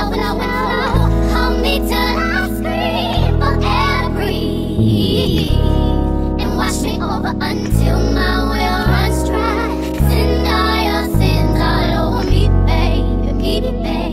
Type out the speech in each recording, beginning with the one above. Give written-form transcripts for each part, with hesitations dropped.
Hold me till I scream for every, and wash me over until my will runs dry. Send all your sins all over me, baby, baby, baby.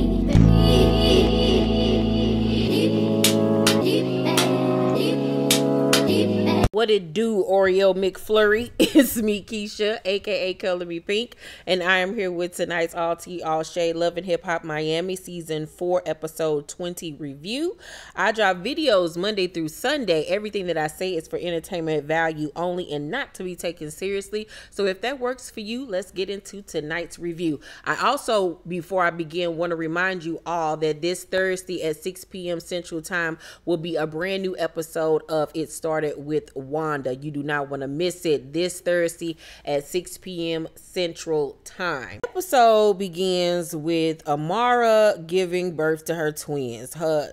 What it do, Oreo McFlurry? It's me, Keisha, aka Color Me Pynk, and I am here with tonight's All Tea, All Shay Love and Hip Hop Miami Season 4 Episode 20 review. I drop videos Monday through Sunday. Everything that I say is for entertainment value only and not to be taken seriously. So if that works for you, let's get into tonight's review. I also, before I begin, want to remind you all that this Thursday at 6 p.m. Central Time will be a brand new episode of It Started With Wanda. You do not want to miss it this Thursday at 6 p.m. Central Time. The episode begins with Amara giving birth to her twins. Her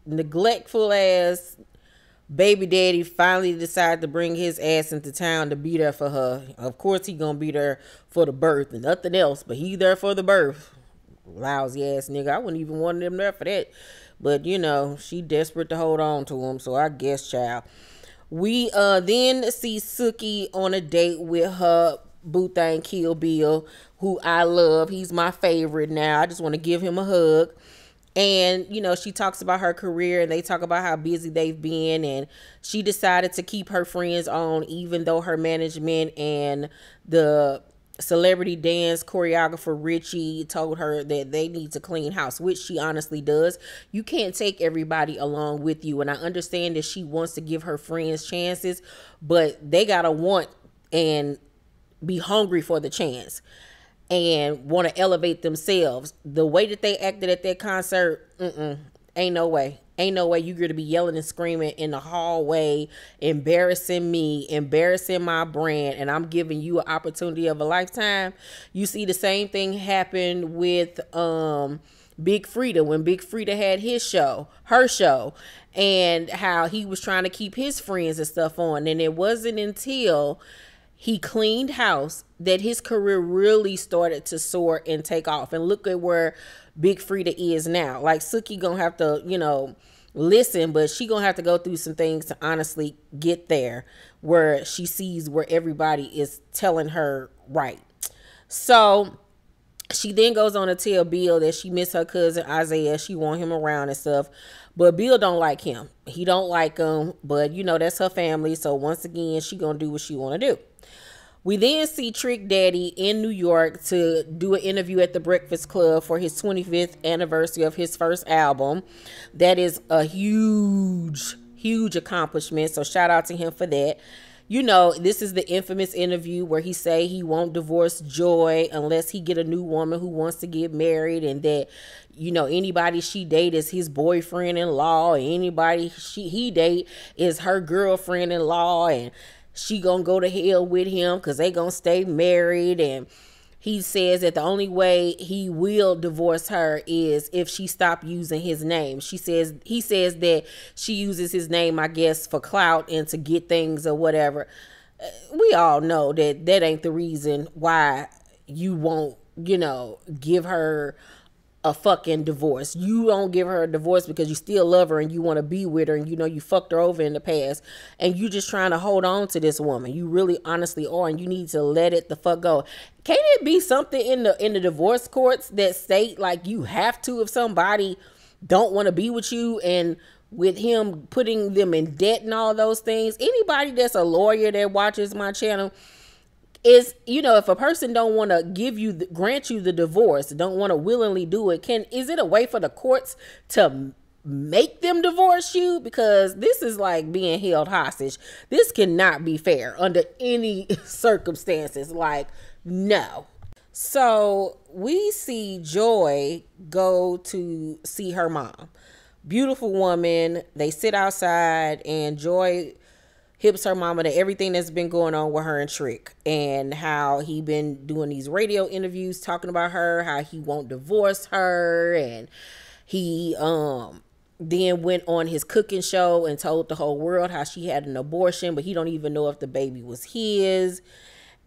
neglectful ass baby daddy finally decided to bring his ass into town to be there for her. Of course he gonna be there for the birth and nothing else, but he there for the birth. Lousy ass nigga. I wouldn't even want them there for that. But you know, she desperate to hold on to him, so I guess, child. We then see Suki on a date with her boo thing Kill Bill, who I love. He's my favorite now. I just want to give him a hug. And, you know, she talks about her career and they talk about how busy they've been. And she decided to keep her friends on, even though her management and the celebrity dance choreographer Richie told her that they need to clean house, which she honestly does. You can't take everybody along with you, and I understand that she wants to give her friends chances, but they gotta want and be hungry for the chance and want to elevate themselves. The way that they acted at that concert, ain't no way. Ain't no way you're going to be yelling and screaming in the hallway, embarrassing me, embarrassing my brand, and I'm giving you an opportunity of a lifetime. You see the same thing happen with Big Frida when Big Frida had her show, and how he was trying to keep his friends and stuff on. And it wasn't until he cleaned house that his career really started to soar and take off. And look at where Big Frida is now. Like, Suki gonna have to, you know, listen, but she gonna have to go through some things to honestly get there where she sees where everybody is telling her right. So she then goes on to tell Bill that she miss her cousin Isaiah. She want him around and stuff. But Bill don't like him. He don't like him. But, you know, that's her family. So once again, she gonna do what she want to do. We then see Trick Daddy in New York to do an interview at the Breakfast Club for his 25th anniversary of his first album. That is a huge, huge accomplishment. So shout out to him for that. You know, this is the infamous interview where he say he won't divorce Joy unless he get a new woman who wants to get married, and that, you know, anybody she date is his boyfriend-in-law, and anybody he date is her girlfriend-in-law, and she gonna go to hell with him because they gonna stay married. And he says that the only way he will divorce her is if she stop using his name. He says that she uses his name, I guess, for clout and to get things or whatever. We all know that that ain't the reason why you won't, you know, give her a fucking divorce. You don't give her a divorce because you still love her and you want to be with her, and you know you fucked her over in the past and you just trying to hold on to this woman. You really honestly are, and you need to let it the fuck go. Can't it be something in the divorce courts that state like you have to if somebody don't want to be with you, and with him putting them in debt and all those things? Anybody that's a lawyer that watches my channel is, you know, if a person don't want to grant you the divorce, don't want to willingly do it, is it a way for the courts to make them divorce you? Because this is like being held hostage. This cannot be fair under any circumstances. Like, no. So we see Joy go to see her mom. Beautiful woman. They sit outside and Joy hips her mama to everything that's been going on with her and Trick, and how he been doing these radio interviews talking about her, how he won't divorce her, and he then went on his cooking show and told the whole world how she had an abortion, but he don't even know if the baby was his.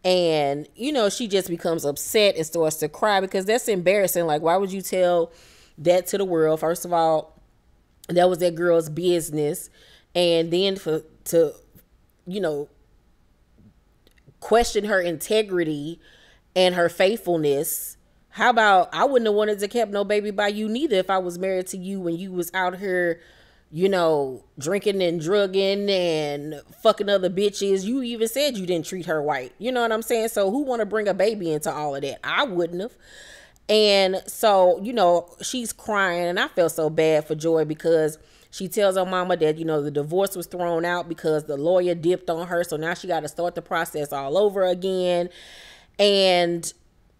And, you know, she just becomes upset and starts to cry because that's embarrassing. Like, why would you tell that to the world. First of all, that was that girl's business. And then to question her integrity and her faithfulness. How about, I wouldn't have wanted to kept no baby by you neither if I was married to you when you was out here, drinking and drugging and fucking other bitches. You even said you didn't treat her right. You know what I'm saying? So who want to bring a baby into all of that? I wouldn't have. And so, she's crying, and I felt so bad for Joy because she tells her mama that, the divorce was thrown out because the lawyer dipped on her. So now she got to start the process all over again. And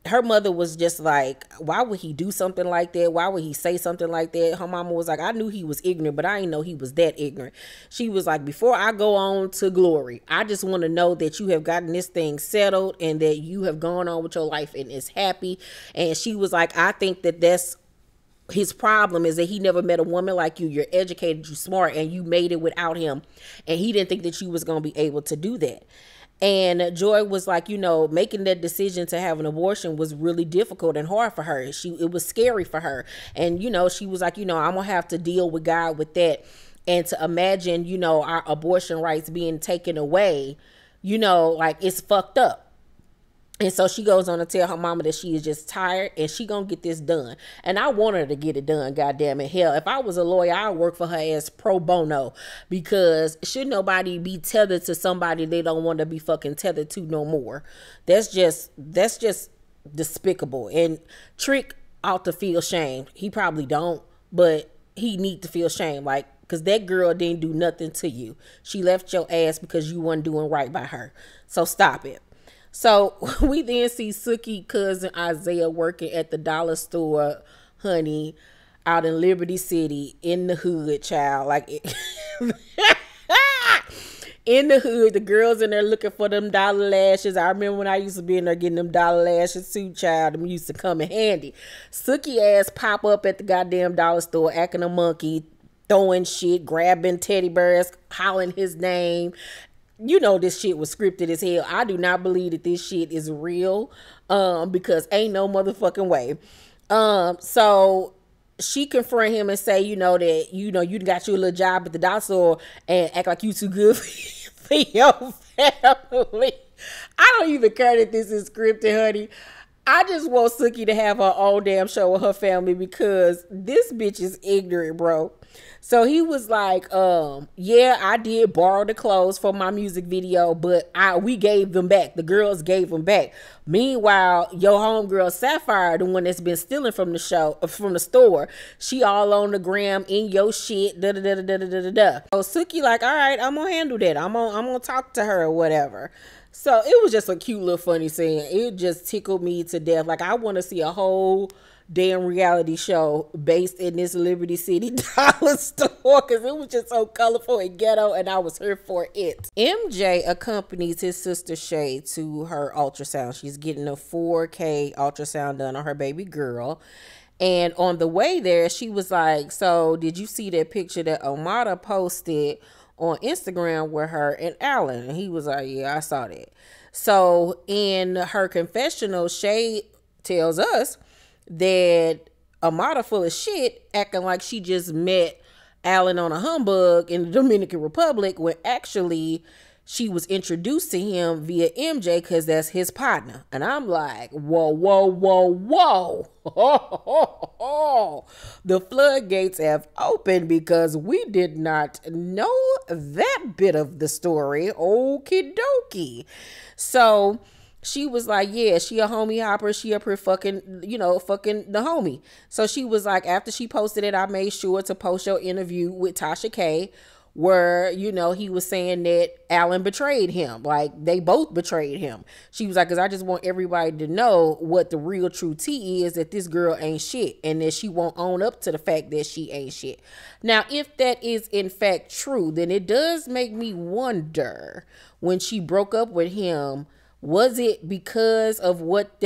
her mother was just like, why would he do something like that? Why would he say something like that? Her mama was like, I knew he was ignorant, but I didn't know he was that ignorant. She was like, before I go on to glory, I just want to know that you have gotten this thing settled and that you have gone on with your life and is happy. And she was like, I think that that's his problem, is that he never met a woman like you. You're educated, you're smart, and you made it without him. And he didn't think that you was going to be able to do that. And Joy was like, making that decision to have an abortion was really difficult and hard for her. It was scary for her. And, she was like, I'm going to have to deal with God with that. And to imagine, our abortion rights being taken away, like, it's fucked up. And so she goes on to tell her mama that she is just tired and she gonna get this done. And I want her to get it done, goddamn it. Hell, if I was a lawyer, I'd work for her as pro bono, because should nobody be tethered to somebody they don't want to be fucking tethered to no more. That's just despicable. And Trick ought to feel shame. He probably don't, but he need to feel shame, like, because that girl didn't do nothing to you. She left your ass because you weren't doing right by her. So stop it. So we then see Suki cousin Isaiah working at the dollar store, honey, out in Liberty City, in the hood, child. Like, in the hood, the girls in there looking for them dollar lashes. I remember when I used to be in there getting them dollar lashes too, child. Them used to come in handy. Suki ass pop up at the goddamn dollar store acting a monkey, throwing shit, grabbing teddy bears, hollering his name. This shit was scripted as hell. I do not believe that this shit is real, because ain't no motherfucking way. So she confront him and say, that, you got you a little job at the dollar store and act like you too good for your family. I don't even care that this is scripted, honey. I just want Suki to have her own damn show with her family, because this bitch is ignorant, bro. So he was like, yeah, I did borrow the clothes for my music video, but we gave them back. The girls gave them back. Meanwhile, your homegirl Sapphire, the one that's been stealing from the store, she all on the gram in your shit. So Suki like, all right, I'm gonna handle that. I'm gonna talk to her or whatever. So it was just a cute little funny scene. It just tickled me to death. Like, I want to see a whole damn reality show based in this Liberty City dollar store, because it was just so colorful and ghetto, and I was here for it. MJ accompanies his sister Shay to her ultrasound. She's getting a 4K ultrasound done on her baby girl. And on the way there, she was like, so did you see that picture that Amara posted on Instagram with her and Alan? And he was like, yeah, I saw that. So in her confessional, Shay tells us that Amara full of shit, acting like she just met Alan on a humbug in the Dominican Republic, when actually she was introduced to him via MJ, because that's his partner. And I'm like, whoa, whoa, whoa, whoa. The floodgates have opened, because we did not know that bit of the story. Okie dokie. So she was like, yeah, she a homie hopper. She up here fucking the homie. So she was like, after she posted it, I made sure to post your interview with Tasha K, where, he was saying that Alan betrayed him. Like, they both betrayed him. She was like, because I just want everybody to know what the real true tea is, that this girl ain't shit, and that she won't own up to the fact that she ain't shit. Now, if that is in fact true, then it does make me wonder, when she broke up with him, was it because of what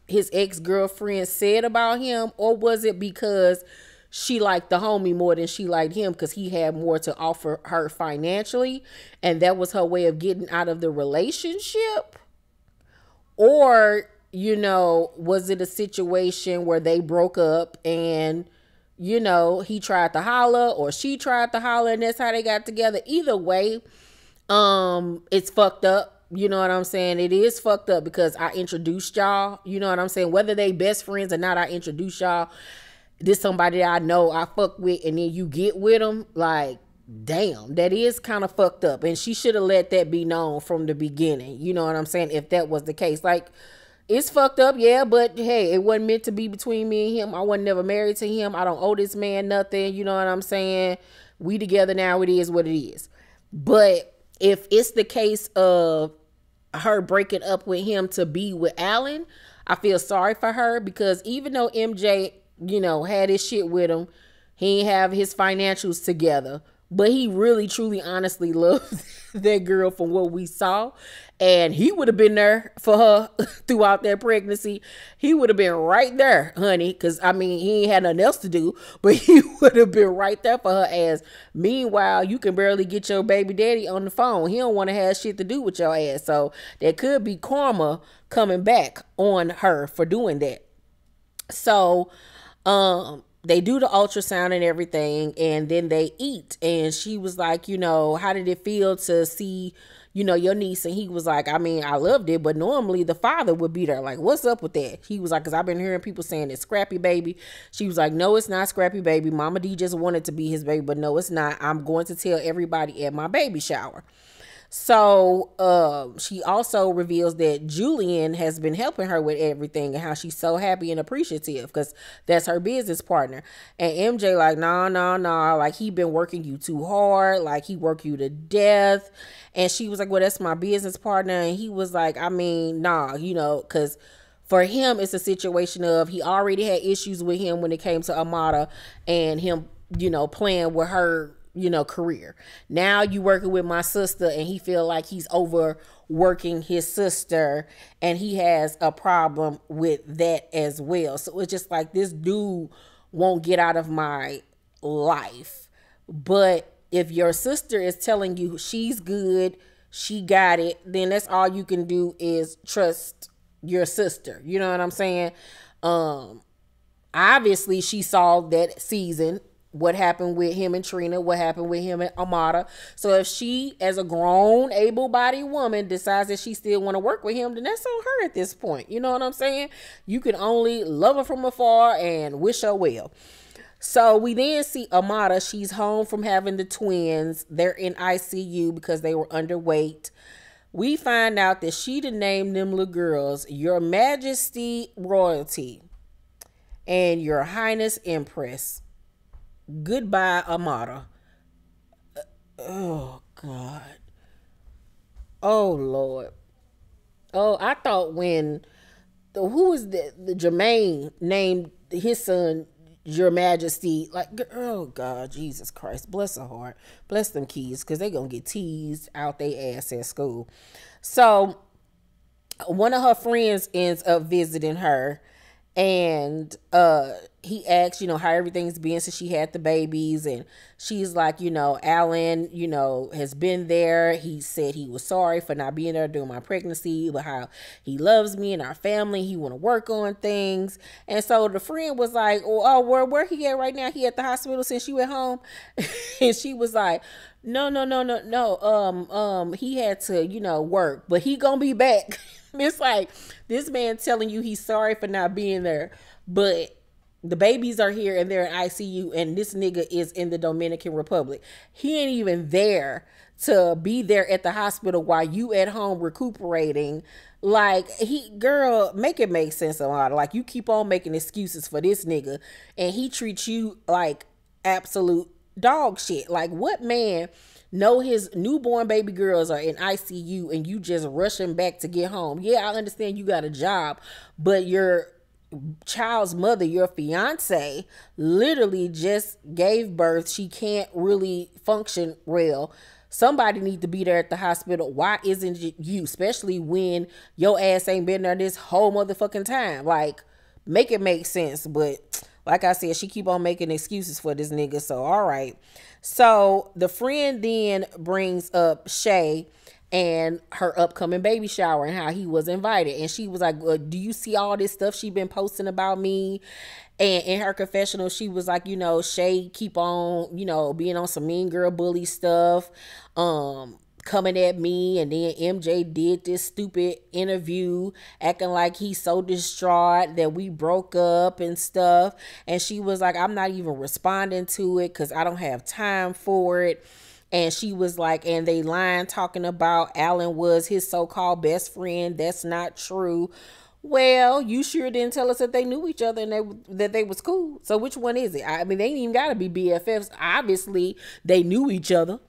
his ex-girlfriend said about him, or was it because she liked the homie more than she liked him, because he had more to offer her financially, and that was her way of getting out of the relationship? Or, was it a situation where they broke up and you know, he tried to holler or she tried to holler and that's how they got together. Either way, it's fucked up. You know what I'm saying? It is fucked up because I introduced y'all. You know what I'm saying? Whether they best friends or not, I introduced y'all. This somebody that I know I fuck with, and then you get with them. Like, damn, that is kind of fucked up. And she should have let that be known from the beginning. You know what I'm saying? If that was the case. Like, it's fucked up, yeah, but hey, it wasn't meant to be between me and him. I wasn't never married to him. I don't owe this man nothing. You know what I'm saying? We together now. It is what it is. But if it's the case of her breaking up with him to be with Alan, I feel sorry for her, because even though MJ, you know, had his shit with him, he ain't have his financials together, but he really, truly, honestly loved that girl from what we saw. And he would have been there for her throughout that pregnancy. He would have been right there, honey. Because, I mean, he ain't had nothing else to do. But he would have been right there for her ass. Meanwhile, you can barely get your baby daddy on the phone. He don't want to have shit to do with your ass. So, there could be karma coming back on her for doing that. So, they do the ultrasound and everything, and then they eat. And she was like, you know, how did it feel to see, you know, your niece? And he was like, I mean, I loved it, but normally the father would be there. Like, what's up with that? He was like, because I've been hearing people saying it's Scrappy Baby. She was like, no, it's not Scrappy Baby. Mama D just wanted to be his baby, but no, it's not. I'm going to tell everybody at my baby shower. So she also reveals that Julian has been helping her with everything and how she's so happy and appreciative because that's her business partner. And MJ like, nah, like he been working you too hard, like he worked you to death. And she was like, well, that's my business partner. And he was like, I mean, nah, you know, because for him it's a situation of he already had issues with him when it came to Amara and him, you know, playing with her, you know, career. Now you working with my sister, and he feel like he's overworking his sister, and he has a problem with that as well. So it's just like, this dude won't get out of my life. But if your sister is telling you she's good, she got it, then that's all you can do is trust your sister. You know what I'm saying? Obviously she saw that season, what happened with him and Trina, what happened with him and Amara. So if she, as a grown, able-bodied woman, decides that she still want to work with him, then that's on her at this point. You know what I'm saying? You can only love her from afar and wish her well. So we then see Amara. She's home from having the twins. They're in ICU because they were underweight. We find out that she done named them little girls Your Majesty Royalty and Your Highness Empress. Goodbye, Amara. Oh, God. Oh, Lord. Oh, I thought when who was the Jermaine named his son Your Majesty, like, oh, God, Jesus Christ. Bless her heart. Bless them kids, because they going to get teased out their ass at school. So, one of her friends ends up visiting her, and he asks, you know, how everything's been since she had the babies. And she's like, you know, Alan, you know, has been there. He said he was sorry for not being there during my pregnancy, but how he loves me and our family. He want to work on things. And so the friend was like, oh, where he at right now? He at the hospital since you at home? And she was like, no. He had to, you know, work, but he gonna be back. It's like, this man telling you he's sorry for not being there, but the babies are here and they're in ICU, and this nigga is in the Dominican Republic. He ain't even there to be there at the hospital while you at home recuperating. Like, girl, make it make sense a lot. Like, you keep on making excuses for this nigga, and he treats you like absolute dog shit. Like, what man know his newborn baby girls are in ICU and you just rushing back to get home? Yeah, I understand you got a job, but your child's mother, your fiance, literally just gave birth. She can't really function well. Somebody need to be there at the hospital. Why isn't it you? Especially when your ass ain't been there this whole motherfucking time. Like, make it make sense. But like I said, she keep on making excuses for this nigga. So, all right. So the friend then brings up Shay, and her upcoming baby shower and how he was invited. And she was like, well, do you see all this stuff she been posting about me? And in her confessional, she was like, Shay keep on, being on some mean girl bully stuff, coming at me. And then MJ did this stupid interview acting like he's so distraught that we broke up and stuff. And she was like, I'm not even responding to it because I don't have time for it. And she was like, and they lying talking about Alan was his so-called best friend. That's not true. Well, you sure didn't tell us that they knew each other and that they was cool. So which one is it? I mean, they ain't even got to be BFFs. Obviously, they knew each other.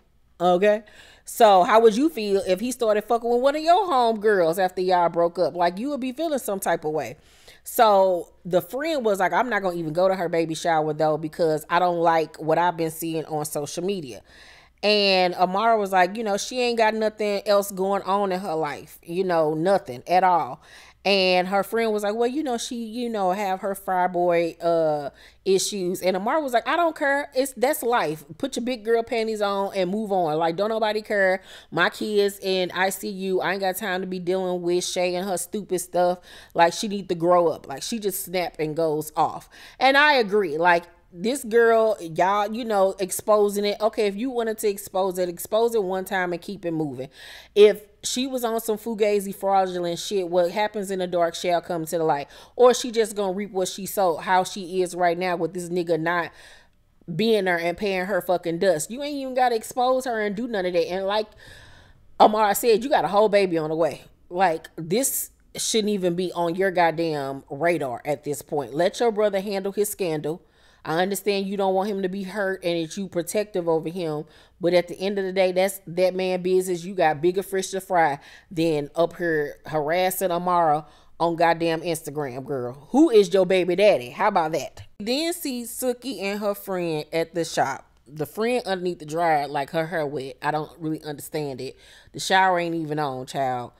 Okay. So how would you feel if he started fucking with one of your homegirls after y'all broke up? Like, you would be feeling some type of way. So the friend was like, I'm not going to even go to her baby shower, though, because I don't like what I've been seeing on social media. And Amara was like, she ain't got nothing else going on in her life, nothing at all. And her friend was like, well, she, have her fryboy issues. And Amara was like, I don't care. That's life. Put your big girl panties on and move on. Like, don't nobody care. My kids in ICU. I ain't got time to be dealing with Shay and her stupid stuff. Like, she need to grow up. Like, she just snap and goes off. And I agree. Like, this girl, y'all, exposing it. Okay, if you wanted to expose it one time and keep it moving. If she was on some fugazi fraudulent shit, what happens in the dark shall come to the light. Or she just gonna reap what she sowed, how she is right now with this nigga not being there and paying her fucking dust. You ain't even gotta expose her and do none of that. And like Amara said, you got a whole baby on the way. Like, this shouldn't even be on your goddamn radar at this point. Let your brother handle his scandal. I understand you don't want him to be hurt and that you protective over him. But at the end of the day, that's that man business. You got bigger fish to fry than up here harassing Amara on goddamn Instagram, girl. Who is your baby daddy? How about that? Then see Suki and her friend at the shop. The friend underneath the dryer, like her hair wet. I don't really understand it. The shower ain't even on, child.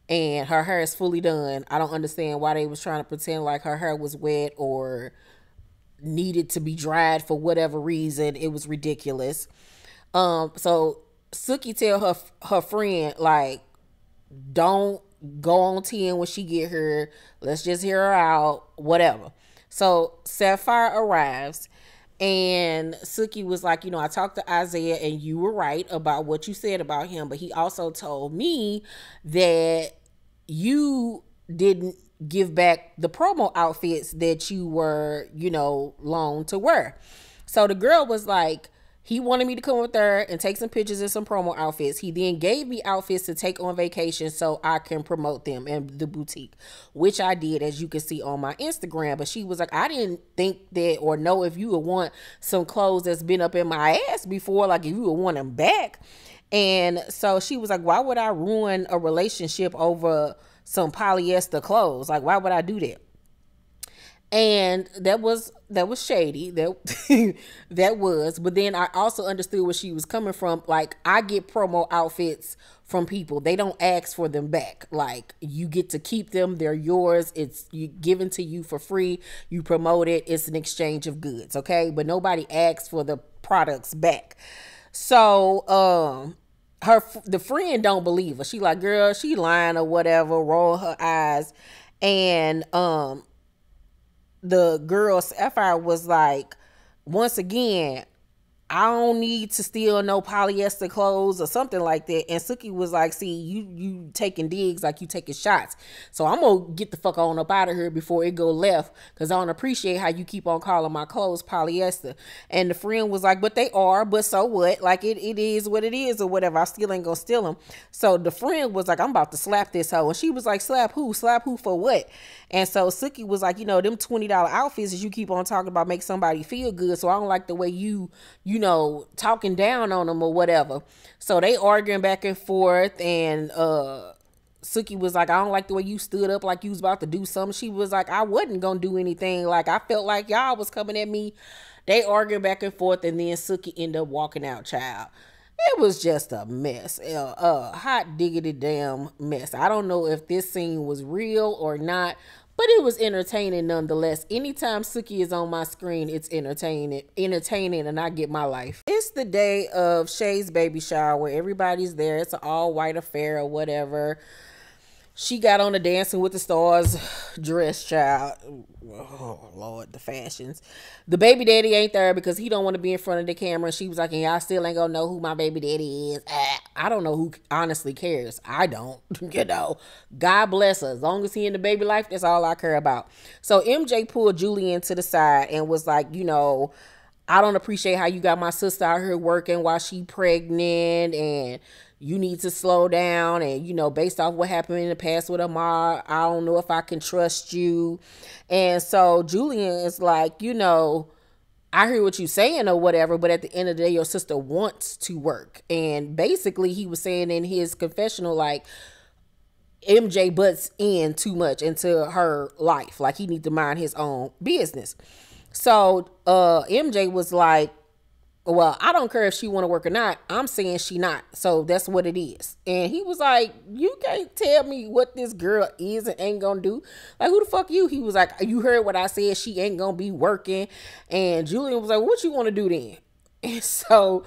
And her hair is fully done. I don't understand why they was trying to pretend like her hair was wet or needed to be dried for whatever reason. It was ridiculous. So Suki tell her friend, like, don't go on 10 when she get here. Let's just hear her out, whatever. So Sapphire arrives and Suki was like, I talked to Isaiah and you were right about what you said about him, but he also told me that you didn't give back the promo outfits that you were, loaned to wear. So the girl was like, he wanted me to come with her and take some pictures of some promo outfits. He then gave me outfits to take on vacation so I can promote them in the boutique, which I did, as you can see on my Instagram. But she was like, I didn't think that or know if you would want some clothes that's been up in my ass before, like if you would want them back. And so she was like, why would I ruin a relationship over some polyester clothes? Like, why would I do that? And that was shady. That was. But then I also understood where she was coming from. Like, I get promo outfits from people. They don't ask for them back. Like, you get to keep them. They're yours. It's given to you for free. You promote it. It's an exchange of goods. Okay. But nobody asks for the products back. So, the friend don't believe her. She like, girl, she lying or whatever, roll her eyes. And the girl Sapphire was like, once again, I don't need to steal no polyester clothes or something like that. And Suki was like, see, you taking digs like you taking shots. So I'm going to get the fuck on up out of here before it go left, because I don't appreciate how you keep on calling my clothes polyester. And the friend was like, but they are, but so what? Like, it is what it is or whatever. I still ain't going to steal them. So the friend was like, I'm about to slap this hoe. And she was like, slap who? Slap who for what? And so Suki was like, them $20 outfits that you keep on talking about make somebody feel good. So I don't like the way you talking down on them or whatever. So they arguing back and forth, and Suki was like, I don't like the way you stood up like you was about to do something. She was like, I wasn't gonna do anything. Like, I felt like y'all was coming at me. They arguing back and forth, and then Suki ended up walking out, child. It was just a mess, a hot diggity damn mess. I don't know if this scene was real or not, but it was entertaining nonetheless. Anytime Suki is on my screen, it's entertaining, and I get my life. It's the day of Shay's baby shower. Everybody's there. It's an all-white affair or whatever. She got on the Dancing with the Stars dress, child. Oh, Lord, the fashions. The baby daddy ain't there because he don't want to be in front of the camera. She was like, and y'all still ain't gonna know who my baby daddy is. I don't know who honestly cares. I don't. You know, God bless her. As long as he in the baby life, that's all I care about. So MJ pulled Julian to the side and was like, you know, I don't appreciate how you got my sister out here working while she pregnant, and you need to slow down. And, you know, based off what happened in the past with Amara, I don't know if I can trust you. And so Julian is like, you know, I hear what you're saying or whatever, but at the end of the day, your sister wants to work. And basically he was saying in his confessional, like, MJ butts in too much into her life. Like, he need to mind his own business. So MJ was like, well, I don't care if she want to work or not. I'm saying she not. So that's what it is. And he was like, you can't tell me what this girl is and ain't gonna do. Like, who the fuck you? He was like, you heard what I said. She ain't gonna be working. And Julian was like, what you want to do then? And so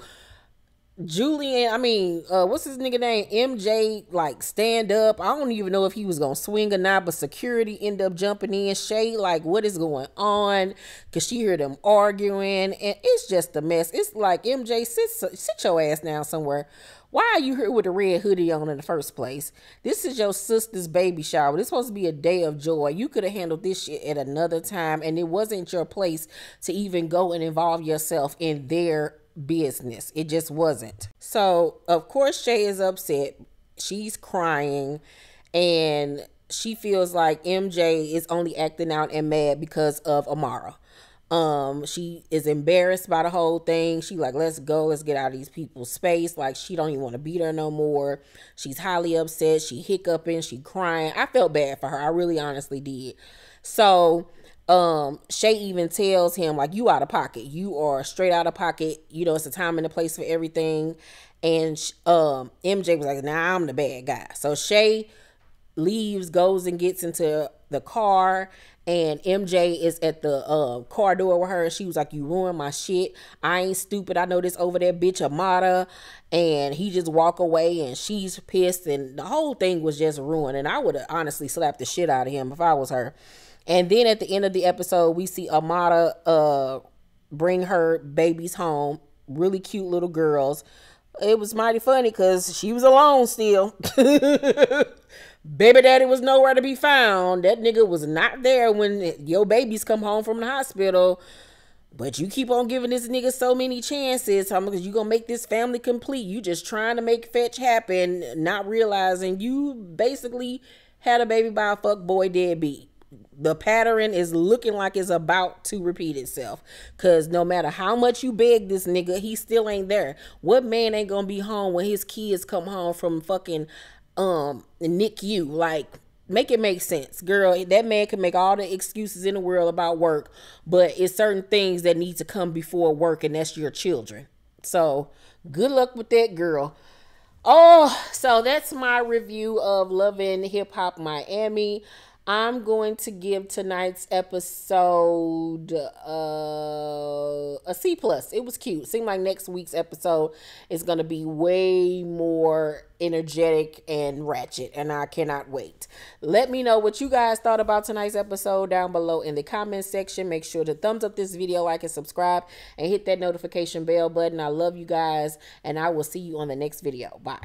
Julian, what's his nigga name? MJ, like, stand up. I don't even know if he was gonna swing or not, but security ended up jumping in. Shay, like, what is going on? Because she heard them arguing, and it's just a mess. It's like, MJ, sit your ass down somewhere. Why are you here with a red hoodie on in the first place? This is your sister's baby shower. This is supposed to be a day of joy. You could have handled this shit at another time, and it wasn't your place to even go and involve yourself in their business. It just wasn't. So of course Shay is upset. She's crying, and she feels like MJ is only acting out and mad because of Amara. She is embarrassed by the whole thing. She like, let's go, let's get out of these people's space. Like, she don't even want to be there no more. She's highly upset. She hiccuping, she crying. I felt bad for her. I really honestly did. So Shay even tells him, like, you out of pocket. You are straight out of pocket. You know, it's a time and a place for everything. And MJ was like, nah, I'm the bad guy. So Shay leaves, goes and gets into the car, and MJ is at the car door with her. She was like, you ruined my shit. I ain't stupid. I know this over there bitch Amara. And he just walk away, and she's pissed, and the whole thing was just ruined. And I would have honestly slapped the shit out of him if I was her. And then at the end of the episode, we see Amara bring her babies home. Really cute little girls. It was mighty funny because she was alone still. Baby daddy was nowhere to be found. That nigga was not there when your babies come home from the hospital. But you keep on giving this nigga so many chances. Because you going to make this family complete. You just trying to make fetch happen. Not realizing you basically had a baby by a fuckboy deadbeat. The pattern is looking like it's about to repeat itself. Because no matter how much you beg this nigga, he still ain't there. What man ain't going to be home when his kids come home from fucking NICU? Like, make it make sense, girl. That man can make all the excuses in the world about work, but it's certain things that need to come before work, and that's your children. So good luck with that, girl. Oh, so that's my review of Love and Hip Hop Miami. I'm going to give tonight's episode a C+. It was cute. Seemed like next week's episode is going to be way more energetic and ratchet, and I cannot wait. Let me know what you guys thought about tonight's episode down below in the comment section. Make sure to thumbs up this video, like and subscribe, and hit that notification bell button. I love you guys, and I will see you on the next video. Bye.